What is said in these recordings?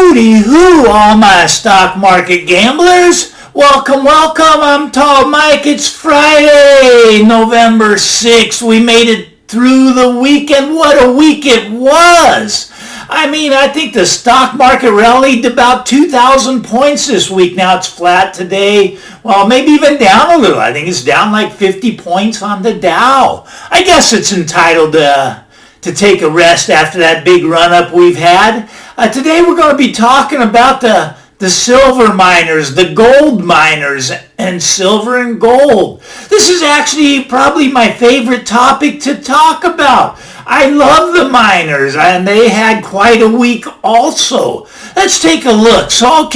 Hooty-hoo, all my stock market gamblers. Welcome, welcome. I'm Tall Mike. It's Friday, November 6th. We made it through the weekend. What a week it was. I think the stock market rallied about 2,000 points this week. Now it's flat today. Well, maybe even down a little. I think it's down like 50 points on the Dow. I guess it's entitled to take a rest after that big run-up we've had. Today we're going to be talking about the silver miners, the gold miners, and silver and gold. This is actually probably my favorite topic to talk about. I love the miners, and they had quite a week also. Let's take a look. So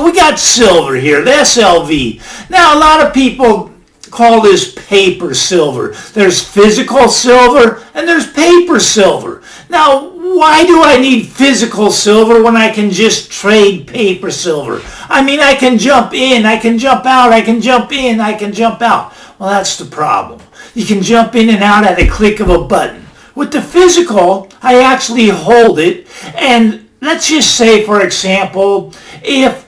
we got silver here, the SLV. Now, a lot of people call this paper silver. There's physical silver and there's paper silver. Now, why do I need physical silver when I can just trade paper silver? I can jump in, I can jump out, I can jump in, I can jump out. Well, that's the problem. You can jump in and out at a click of a button. With the physical, I actually hold it, and let's just say, for example, if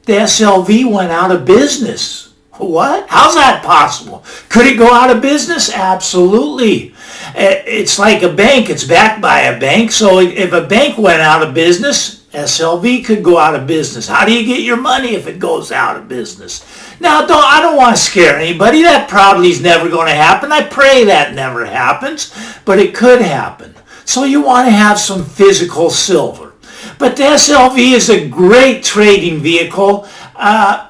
the SLV went out of business. What? How's that possible? Could it go out of business? Absolutely. It's like a bank. It's backed by a bank. So if a bank went out of business, SLV could go out of business. How do you get your money if it goes out of business? Now, I don't want to scare anybody. That probably is never going to happen. I pray that never happens, but it could happen. So you want to have some physical silver. But the SLV is a great trading vehicle.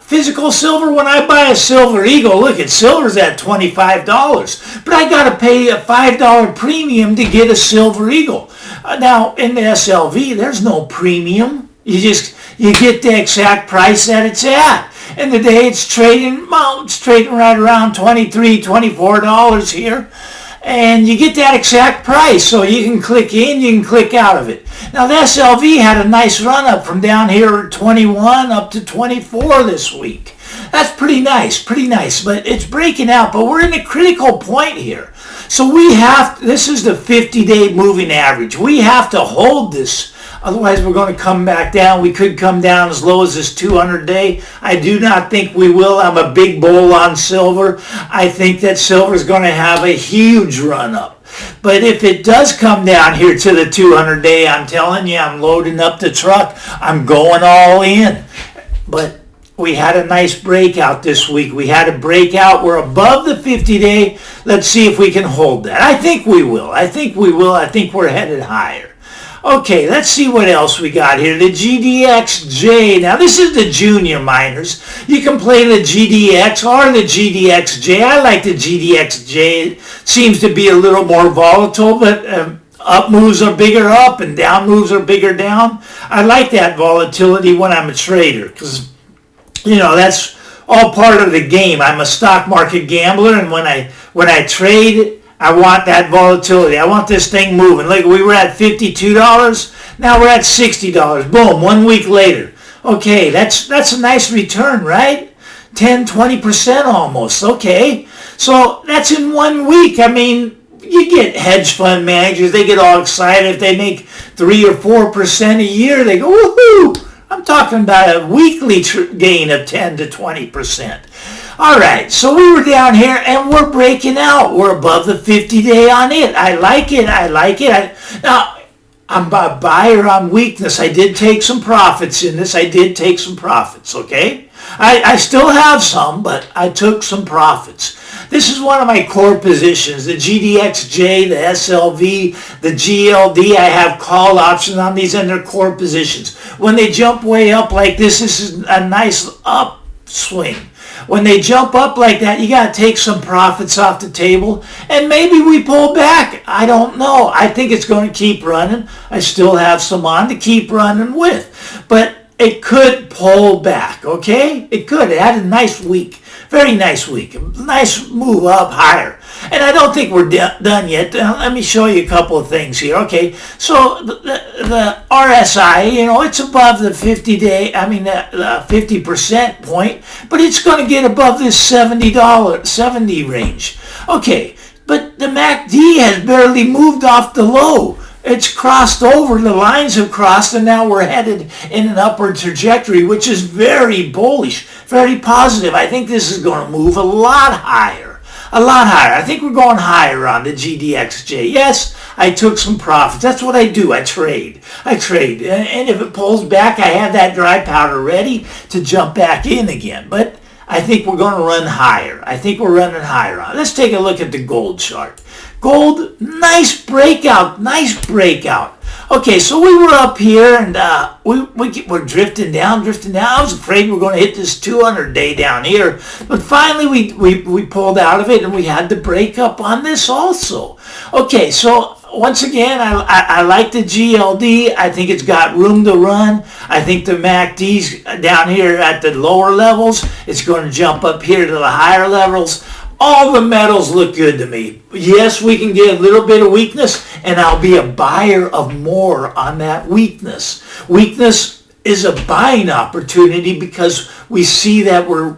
Physical silver, when I buy a Silver Eagle, look, silver's at $25, but I got to pay a $5 premium to get a Silver Eagle. Now, in the SLV, there's no premium. You get the exact price that it's at. And today it's trading right around $23, $24 here. And you get that exact price, so you can click in, you can click out of it. Now, the SLV had a nice run up from down here at 21 up to 24 this week. That's pretty nice, but it's breaking out, but we're in a critical point here. So this is the 50-day moving average. We have to hold this. Otherwise, we're going to come back down. We could come down as low as this 200-day. I do not think we will. I'm a big bull on silver. I think that silver is going to have a huge run-up. But if it does come down here to the 200-day, I'm telling you, I'm loading up the truck. I'm going all in. But we had a nice breakout this week. We had a breakout. We're above the 50-day. Let's see if we can hold that. I think we will. I think we're headed higher. Okay, let's see what else we got here. The GDXJ. Now, this is the junior miners. You can play the GDX or the GDXJ. I like the GDXJ. It seems to be a little more volatile, but up moves are bigger up and down moves are bigger down. I like that volatility when I'm a trader because, that's all part of the game. I'm a stock market gambler, and when I trade, I want that volatility. I want this thing moving. Look, we were at $52. Now we're at $60. Boom, 1 week later. Okay, that's a nice return, right? 10, 20% almost. Okay, so that's in 1 week. You get hedge fund managers. They get all excited if they make 3 or 4% a year. They go, woohoo! I'm talking about a weekly gain of 10 to 20%. All right, so we were down here and we're breaking out. We're above the 50-day on it. I like it. Now, I'm a buyer on weakness. I did take some profits in this. Okay? I still have some, but I took some profits. This is one of my core positions, the GDXJ, the SLV, the GLD. I have call options on these and they're core positions. When they jump way up like this is a nice upswing. When they jump up like that, you got to take some profits off the table, and maybe we pull back. I don't know. I think it's going to keep running. I still have some on to keep running with, but it could pull back, okay? It could. It had a nice week, very nice week, a nice move up higher. And I don't think we're done yet. Let me show you a couple of things here. Okay, so the RSI, it's above the 50-day, the 50% point, but it's going to get above this $70 range. Okay, but the MACD has barely moved off the low. It's crossed over, the lines have crossed, and now we're headed in an upward trajectory, which is very bullish, very positive. I think this is going to move a lot higher. A lot higher. I think we're going higher on the GDXJ. Yes, I took some profits. That's what I do. I trade. And if it pulls back, I have that dry powder ready to jump back in again. But I think we're going to run higher. I think we're running higher on. Let's take a look at the gold chart. Gold, nice breakout. Okay, so we were up here and we're drifting down. I was afraid we were going to hit this 200-day down here, but finally we pulled out of it and we had to break up on this also. Okay, so once again, I like the GLD. I think it's got room to run. I think the MACD's down here at the lower levels. It's going to jump up here to the higher levels. All the metals look good to me. Yes, we can get a little bit of weakness, and I'll be a buyer of more on that weakness. Weakness is a buying opportunity because we see that we're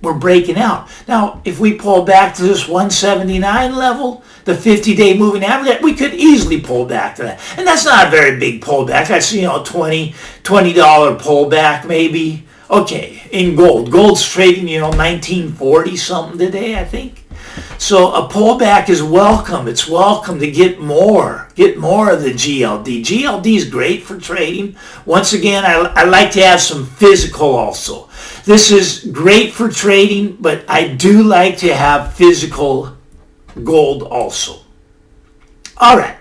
breaking out. Now, if we pull back to this 179 level, the 50-day moving average, we could easily pull back to that. And that's not a very big pullback. That's, $20 pullback maybe. Okay, in gold. Gold's trading, 1940 something today, I think. So a pullback is welcome. It's welcome to get more of the GLD. GLD is great for trading. Once again, I like to have some physical also. This is great for trading, but I do like to have physical gold also. All right.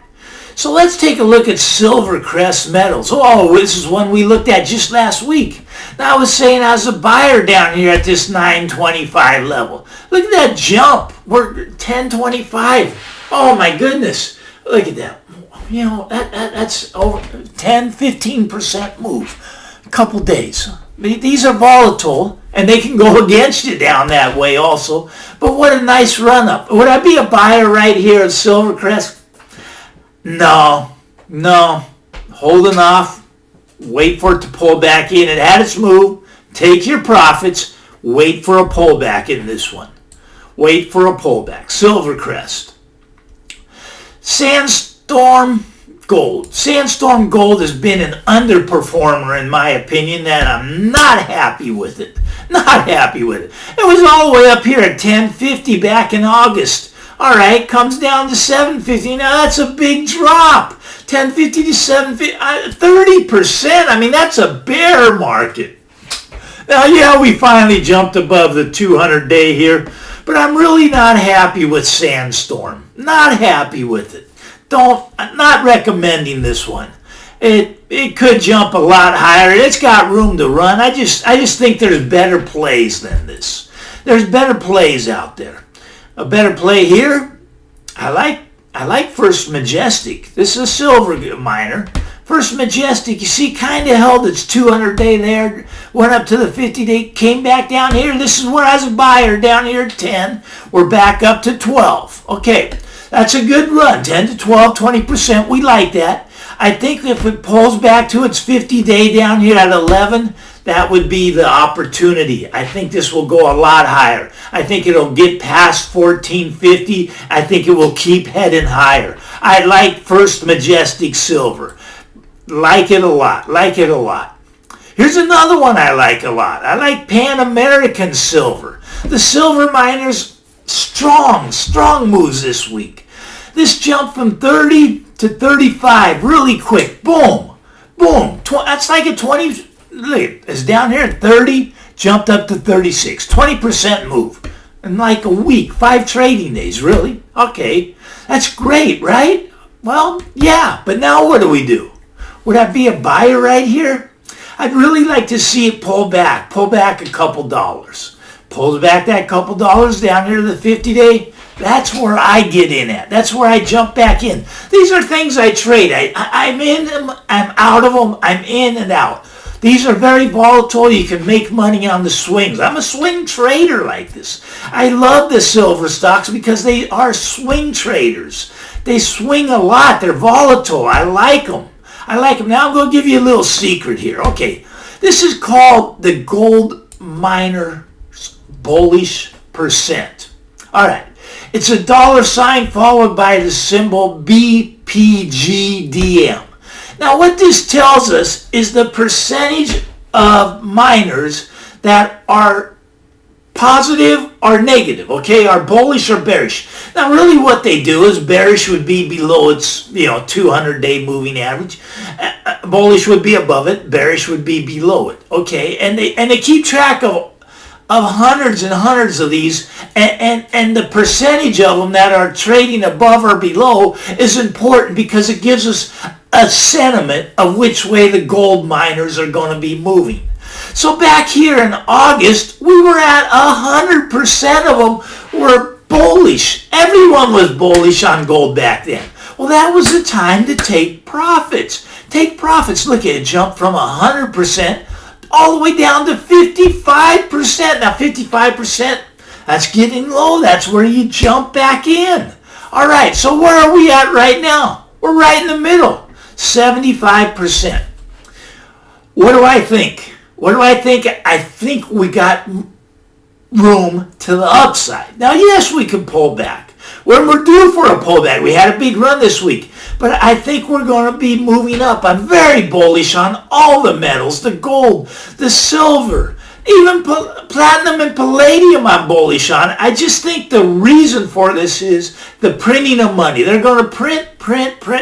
So let's take a look at Silver Crest Metals. Oh, this is one we looked at just last week. Now, I was saying I was a buyer down here at this 925 level. Look at that jump. We're 1025. Oh my goodness. Look at that. That's over 10, 15% move. A couple days. These are volatile, and they can go against you down that way also. But what a nice run up. Would I be a buyer right here at Silver Crest? No. Holding off. Wait for it to pull back in. It had its move. Take your profits. Wait for a pullback in this one. Wait for a pullback. Silver Crest. SANDSTORM Gold. SANDSTORM Gold has been an underperformer in my opinion, that I'm not happy with it. It was all the way up here at 1050 back in August. All right, comes down to 750. Now that's a big drop. 1050 to 750, 30%. I mean, that's a bear market. Now, yeah, we finally jumped above the 200-day here, but I'm really not happy with SANDSTORM. Not happy with it. Not recommending this one. It could jump a lot higher. It's got room to run. I just think there's better plays than this. There's better plays out there. A better play here, I like First Majestic. This is a silver miner. First Majestic, you see, kind of held its 200-day there, went up to the 50-day, came back down here. This is where I was a buyer, down here at 10. We're back up to 12. Okay, that's a good run, 10 to 12, 20%. We like that. I think if it pulls back to its 50-day down here at 11, that would be the opportunity. I think this will go a lot higher. I think it'll get past 1450. I think it will keep heading higher. I like First Majestic Silver. Like it a lot. Here's another one I like a lot. I like Pan American Silver. The silver miners, strong moves this week. This jumped from 30 to 35 really quick. Boom. That's like a 20... Look, it's down here at 30, jumped up to 36. 20% move in like a week. 5 trading days, really? Okay, that's great, right? Well, yeah, but now what do? Would I be a buyer right here? I'd really like to see it pull back a couple dollars. Pulls back that couple dollars down here to the 50-day. That's where I get in at. That's where I jump back in. These are things I trade. I'm in them, I'm out of them, I'm in and out. These are very volatile. You can make money on the swings. I'm a swing trader like this. I love the silver stocks because they are swing traders. They swing a lot. They're volatile. I like them. Now I'm going to give you a little secret here. Okay, this is called the gold miner's bullish percent. All right, It's a dollar sign followed by the symbol BPGDM. Now what this tells us is the percentage of miners that are positive or negative, okay, are bullish or bearish. Now really what they do is bearish would be below its 200-day moving average. Bullish would be above it, bearish would be below it, okay, and they keep track of hundreds and hundreds of these, and the percentage of them that are trading above or below is important because it gives us a sentiment of which way the gold miners are going to be moving. So back here in August, we were at 100% of them were bullish. Everyone was bullish on gold back then. Well, that was the time to take profits. Take profits. Look at it, jump from 100% all the way down to 55%. Now 55%, that's getting low. That's where you jump back in. All right, so where are we at right now? We're right in the middle, 75%. What do I think? What do I think? I think we got room to the upside. Now, yes, we can pull back. We're due for a pullback. We had a big run this week, but I think we're going to be moving up. I'm very bullish on all the metals, the gold, the silver, even platinum and palladium I'm bullish on. I just think the reason for this is the printing of money. They're going to print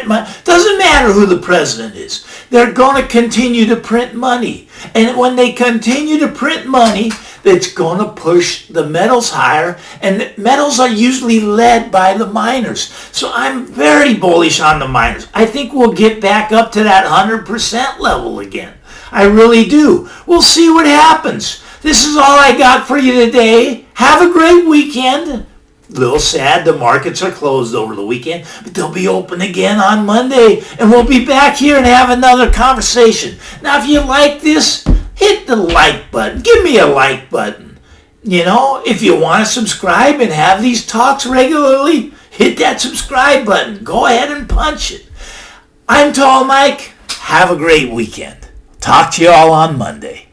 money. Doesn't matter who the president is. They're going to continue to print money. And when they continue to print money, that's going to push the metals higher. And the metals are usually led by the miners. So I'm very bullish on the miners. I think we'll get back up to that 100% level again. I really do. We'll see what happens. This is all I got for you today. Have a great weekend. A little sad the markets are closed over the weekend, but they'll be open again on Monday, and we'll be back here and have another conversation. Now, if you like this, hit the like button. Give me a like button. If you want to subscribe and have these talks regularly, hit that subscribe button. Go ahead and punch it. I'm Tall Mike. Have a great weekend. Talk to you all on Monday.